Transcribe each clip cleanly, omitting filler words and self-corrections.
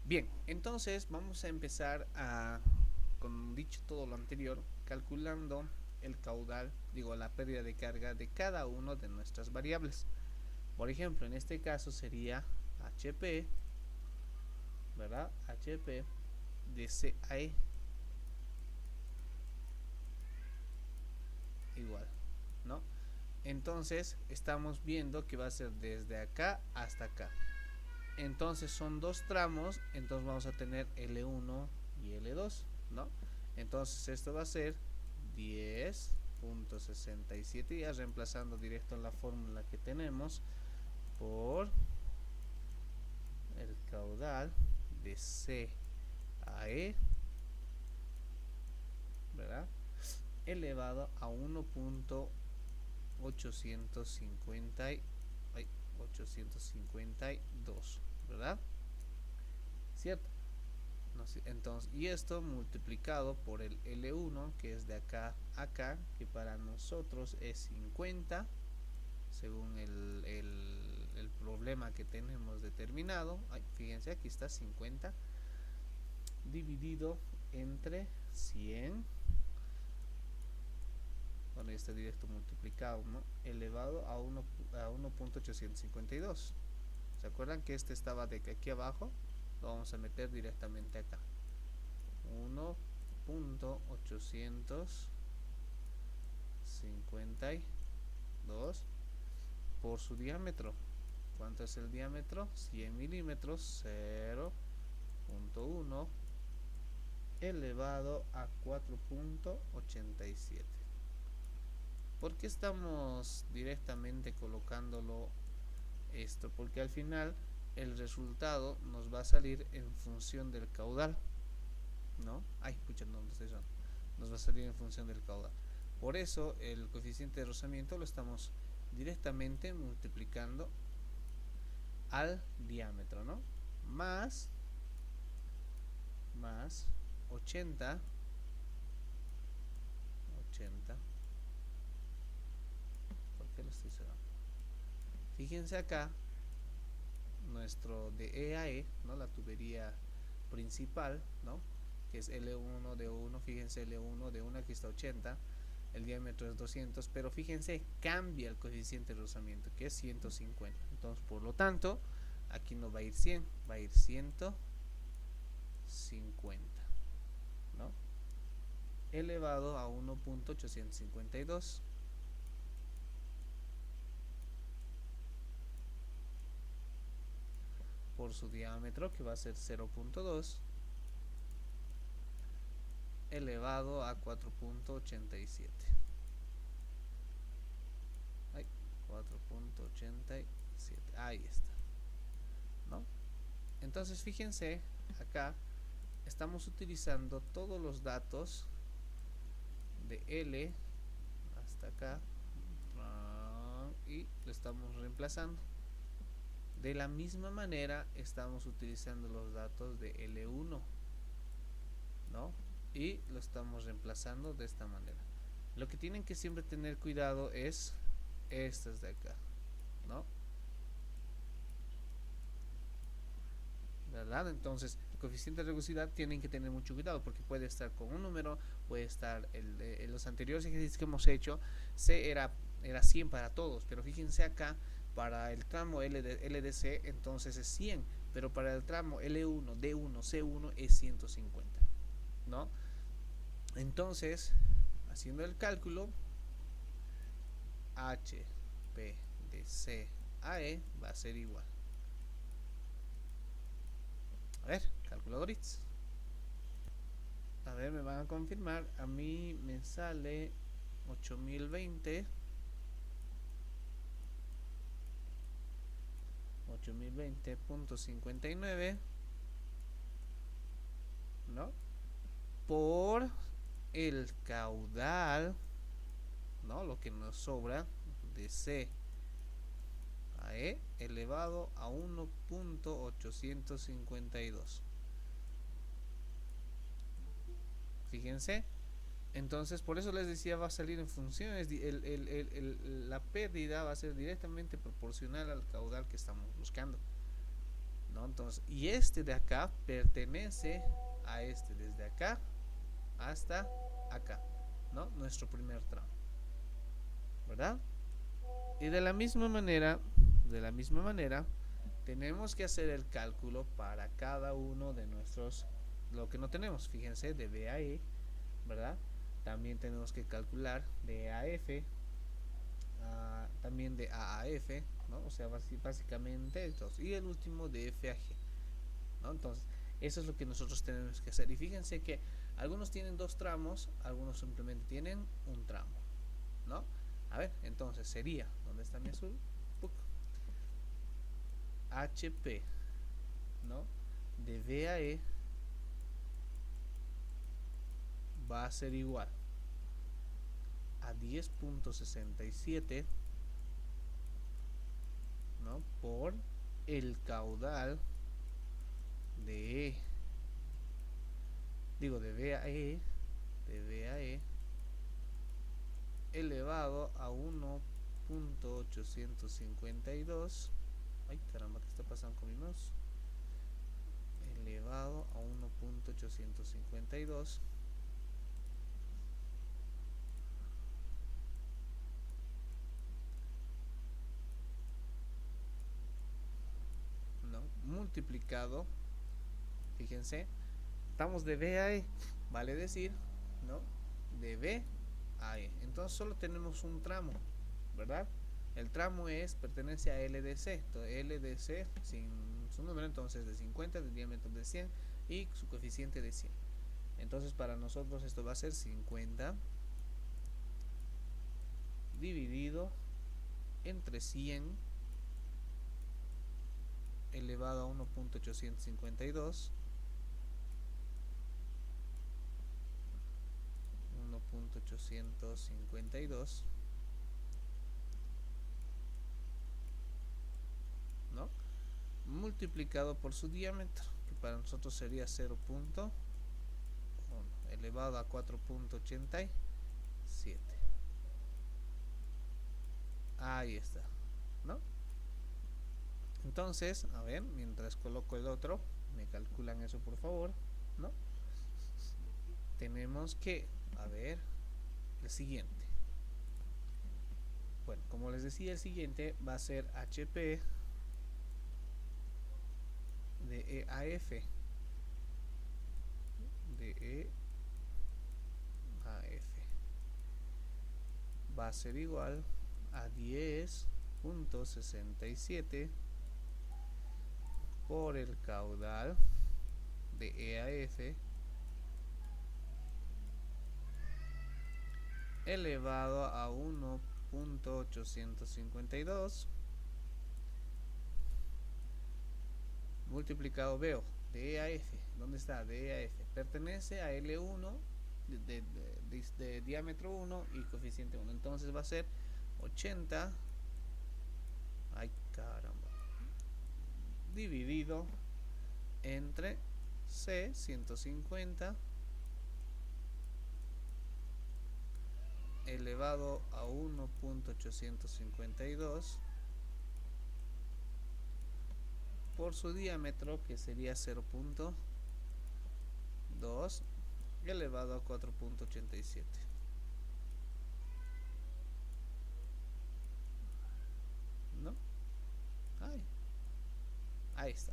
Bien, entonces vamos a empezar con dicho todo lo anterior, calculando el caudal, digo, la pérdida de carga de cada una de nuestras variables. Por ejemplo, en este caso sería HP, ¿verdad? HP de CAE igual, ¿no? Entonces estamos viendo que va a ser desde acá hasta acá. Entonces son dos tramos, entonces vamos a tener L1 y L2, ¿no? Entonces esto va a ser 10.67, ya reemplazando directo en la fórmula que tenemos por el caudal de CAE, ¿verdad? Elevado a 1.852, ¿verdad? ¿Cierto? No sé, entonces, y esto multiplicado por el L1, que es de acá a acá, que para nosotros es 50, según el problema que tenemos determinado. Ay, fíjense, aquí está 50 dividido entre 100, bueno, está directo multiplicado, ¿no? Elevado a 1.852. ¿Se acuerdan que este estaba de aquí abajo? Lo vamos a meter directamente acá. 1.852 por su diámetro. ¿Cuánto es el diámetro? 100 milímetros, 0.1 elevado a 4.87. ¿Por qué estamos directamente colocándolo esto? Porque al final el resultado nos va a salir en función del caudal, ¿no? Ay, pucha, no, no estoy usando. Nos va a salir en función del caudal. Por eso el coeficiente de rozamiento lo estamos directamente multiplicando al diámetro, ¿no? Más 80, ¿por qué lo estoy cerrando? Fíjense acá, nuestro de E a E, ¿no? La tubería principal, ¿no? Que es L1 de 1, fíjense L1 de 1, aquí está 80, el diámetro es 200, pero fíjense, cambia el coeficiente de rozamiento, que es 150. Entonces, por lo tanto, aquí no va a ir 100, va a ir 150, ¿no? Elevado a 1.852 por su diámetro, que va a ser 0.2, elevado a 4.87. 4.87, ahí está, ¿no? Entonces fíjense, acá estamos utilizando todos los datos de L hasta acá y lo estamos reemplazando. De la misma manera estamos utilizando los datos de L1, ¿no? Y lo estamos reemplazando de esta manera. Lo que tienen que siempre tener cuidado es estas de acá, ¿no? ¿Verdad? Entonces, el coeficiente de reducibilidad tienen que tener mucho cuidado porque puede estar con un número, puede estar en los anteriores ejercicios que hemos hecho, C era 100 para todos, pero fíjense acá, para el tramo LDC entonces es 100, pero para el tramo L1, D1, C1 es 150, ¿no? Entonces, haciendo el cálculo, HP de CAE va a ser igual. A ver, calculadores. A ver, me van a confirmar. A mí me sale 8020. 8020.59, ¿no? Por el caudal, ¿no? Lo que nos sobra de C a E elevado a 1.852. Fíjense. Entonces, por eso les decía, va a salir en funciones. La pérdida va a ser directamente proporcional al caudal que estamos buscando, ¿no? Entonces, y este de acá pertenece a este desde acá hasta acá, ¿no? Nuestro primer tramo, ¿verdad? Y de la misma manera, tenemos que hacer el cálculo para cada uno de nuestros, lo que no tenemos, fíjense, de B a E, ¿verdad? También tenemos que calcular de E a F, también de A a F, ¿no? O sea, básicamente estos. Y el último de F a G, ¿no? Entonces, eso es lo que nosotros tenemos que hacer. Y fíjense que algunos tienen dos tramos, algunos simplemente tienen un tramo, ¿no? A ver, entonces sería, ¿dónde está mi azul? HP, ¿no? De B a E va a ser igual a 10.67, ¿no? Por el caudal de E, digo de B a E, elevado a 1.852. Ay, caramba, ¿qué está pasando con mi mouse? Elevado a 1.852 ¿no? Multiplicado, fíjense, estamos de B a E, vale decir, ¿no? De B a E. Entonces solo tenemos un tramo, ¿verdad? El tramo pertenece a LDC. Entonces LDC sin su número, entonces de 50, de diámetro de 100 y su coeficiente de 100. Entonces para nosotros esto va a ser 50 dividido entre 100 elevado a 1.852 ¿no? Multiplicado por su diámetro, que para nosotros sería 0.1 elevado a 4.87. Ahí está, ¿no? Entonces, a ver, mientras coloco el otro, me calculan eso por favor, ¿no? Tenemos que, a ver, el siguiente. Bueno, como les decía, el siguiente va a ser HP de E a F. De E a F. Va a ser igual a 10.67 por el caudal de E a F elevado a 1.852 multiplicado, veo, de E a F. ¿Dónde está? De E a F. Pertenece a L1 de diámetro 1 y coeficiente 1. Entonces va a ser 80. Ay, caramba. Dividido entre C, 150 elevado a 1.852 por su diámetro, que sería 0.2 elevado a 4.87. ¿No? Ahí está.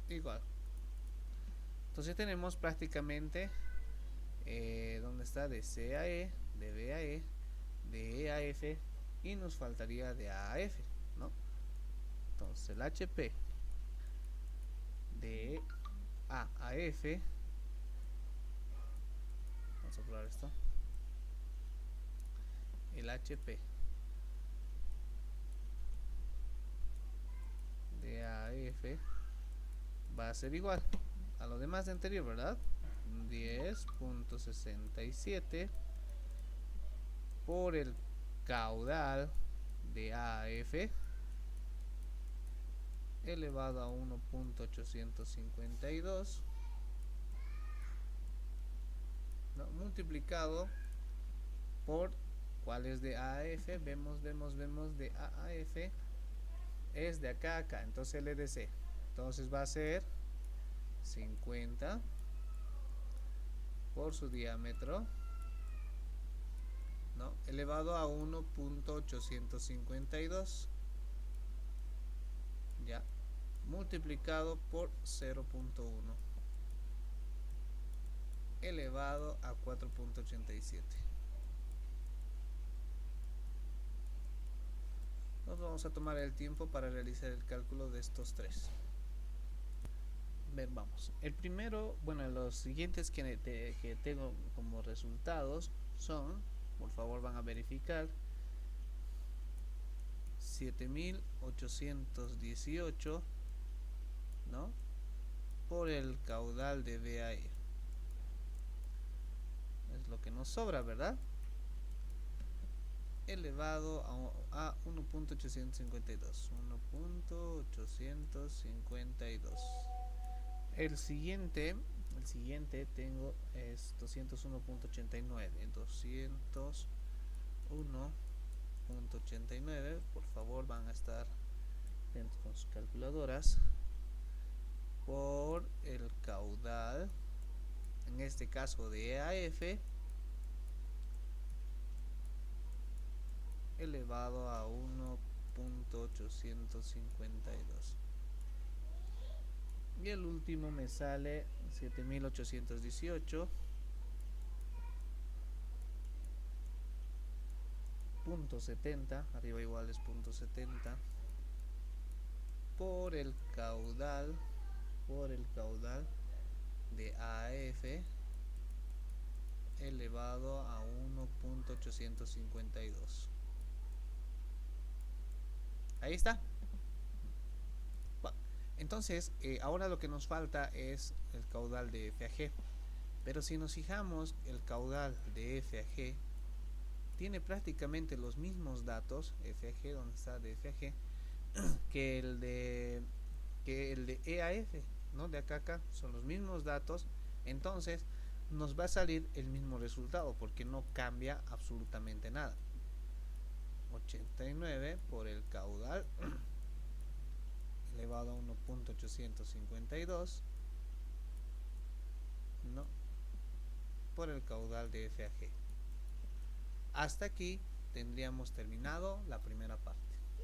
Igual. Entonces tenemos prácticamente ¿dónde está? De C a E, de B a E, de E a F, y nos faltaría de A a F, ¿no? Entonces el HP de A a F, vamos a probar esto, el HP de A a F va a ser igual a lo demás de anterior, ¿verdad? 10.67 por el caudal de A a F elevado a 1.852, ¿no? Multiplicado por cuál es de A a F. Vemos de A a F es de acá a acá, entonces LDC Entonces va a ser 50 por su diámetro, ¿no? Elevado a 1.852, ya, multiplicado por 0.1 elevado a 4.87. Nos vamos a tomar el tiempo para realizar el cálculo de estos tres. Bien, vamos. El primero, bueno, los siguientes que tengo como resultados son, por favor van a verificar, 7818, ¿no? Por el caudal de BAE. Es lo que nos sobra, ¿verdad? Elevado a 1.852. 1.852. El siguiente tengo es 201.89. 201.89. Por favor, van a estar dentro con sus calculadoras. Por el caudal, en este caso de EAF, elevado a 1.852. Y el último me sale 7818.70, arriba igual es 0.70, por el caudal de AF elevado a 1.852. Ahí está. Entonces, ahora lo que nos falta es el caudal de F a G. Pero si nos fijamos, el caudal de F a G tiene prácticamente los mismos datos, F a G, donde está de F a G, que el de E a F, ¿no? De acá a acá, son los mismos datos. Entonces, nos va a salir el mismo resultado, porque no cambia absolutamente nada. 89 por el caudal elevado a 1.852, ¿no? Por el caudal de F a G. Hasta aquí tendríamos terminado la primera parte.